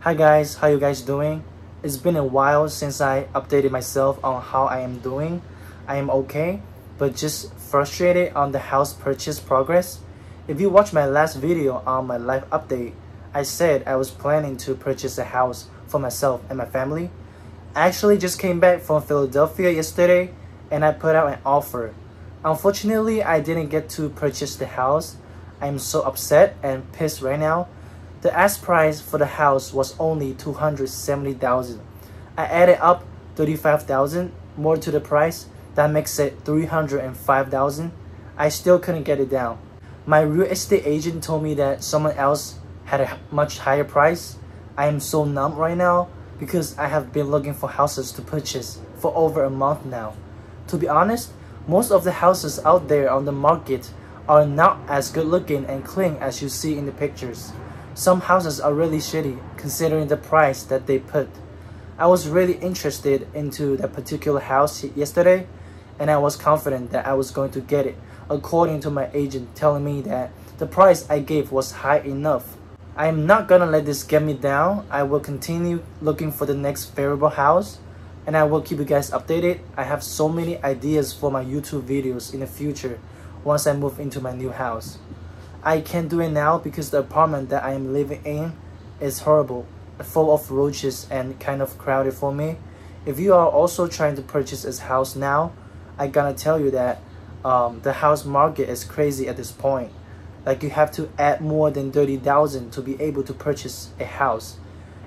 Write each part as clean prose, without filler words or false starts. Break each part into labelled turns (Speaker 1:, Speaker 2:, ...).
Speaker 1: Hi guys, how you guys doing? It's been a while since I updated myself on how I am doing. I am okay, but just frustrated on the house purchase progress. If you watched my last video on my life update, I said I was planning to purchase a house for myself and my family. I actually just came back from Philadelphia yesterday and I put out an offer. Unfortunately, I didn't get to purchase the house. I'm so upset and pissed right now. The ask price for the house was only $270,000. I added up $35,000 more to the price. That makes it $305,000. I still couldn't get it down. My real estate agent told me that someone else had a much higher price. I am so numb right now because I have been looking for houses to purchase for over a month now. To be honest, most of the houses out there on the market are not as good looking and clean as you see in the pictures. Some houses are really shitty considering the price that they put. I was really interested into that particular house yesterday and I was confident that I was going to get it according to my agent telling me that the price I gave was high enough. I am not gonna let this get me down. I will continue looking for the next favorable house and I will keep you guys updated. I have so many ideas for my YouTube videos in the future once I move into my new house. I can't do it now because the apartment that I am living in is horrible, full of roaches and kind of crowded for me. If you are also trying to purchase a house now, I gotta tell you that the house market is crazy at this point. Like you have to add more than $30,000 to be able to purchase a house,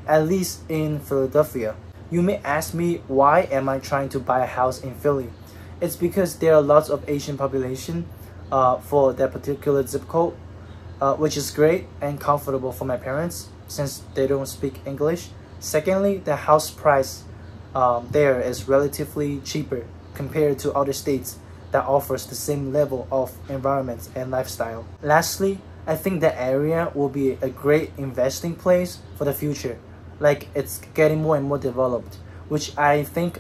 Speaker 1: at least in Philadelphia. You may ask me, why am I trying to buy a house in Philly? It's because there are lots of Asian population for that particular zip code, which is great and comfortable for my parents since they don't speak English. Secondly, the house price there is relatively cheaper compared to other states that offers the same level of environment and lifestyle. Lastly, I think the area will be a great investing place for the future. Like it's getting more and more developed, which I think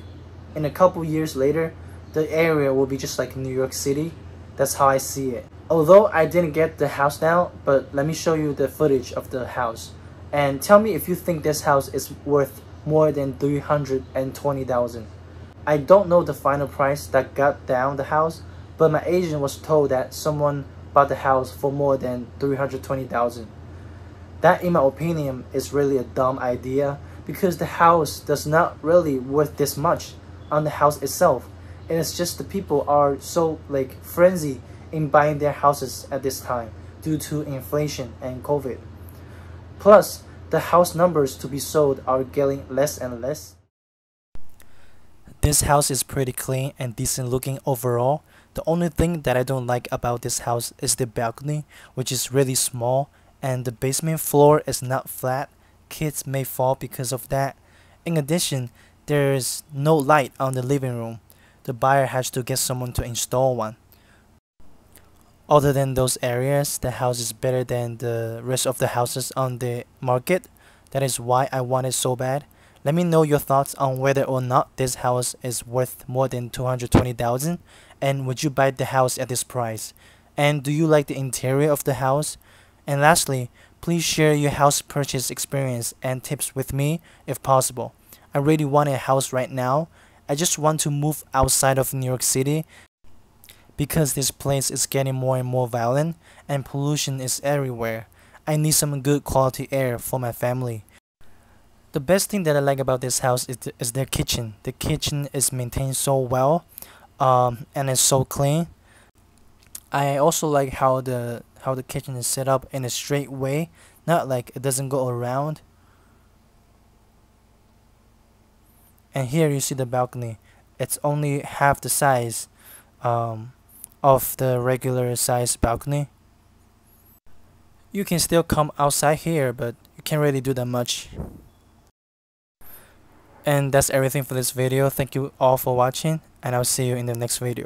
Speaker 1: in a couple years later, the area will be just like New York City. That's how I see it. Although I didn't get the house now, but let me show you the footage of the house. And tell me if you think this house is worth more than $320,000. I don't know the final price that got down the house, but my agent was told that someone bought the house for more than $320,000. That, in my opinion, is really a dumb idea because the house does not really worth this much on the house itself. And it's just the people are so like frenzy in buying their houses at this time due to inflation and COVID. Plus, the house numbers to be sold are getting less and less. This house is pretty clean and decent looking overall. The only thing that I don't like about this house is the balcony, which is really small, and the basement floor is not flat. Kids may fall because of that. In addition, there is no light on the living room. The buyer has to get someone to install one. Other than those areas, the house is better than the rest of the houses on the market. That is why I want it so bad. Let me know your thoughts on whether or not this house is worth more than $220,000, and would you buy the house at this price? And do you like the interior of the house? And lastly, please share your house purchase experience and tips with me if possible. I really want a house right now. I just want to move outside of New York City because this place is getting more and more violent and pollution is everywhere. I need some good quality air for my family. The best thing that I like about this house is their kitchen. The kitchen is maintained so well and it's so clean. I also like how the kitchen is set up in a straight way, not like it doesn't go around. And here you see the balcony. It's only half the size of the regular size balcony. You can still come outside here, but you can't really do that much. And that's everything for this video. Thank you all for watching, and I'll see you in the next video.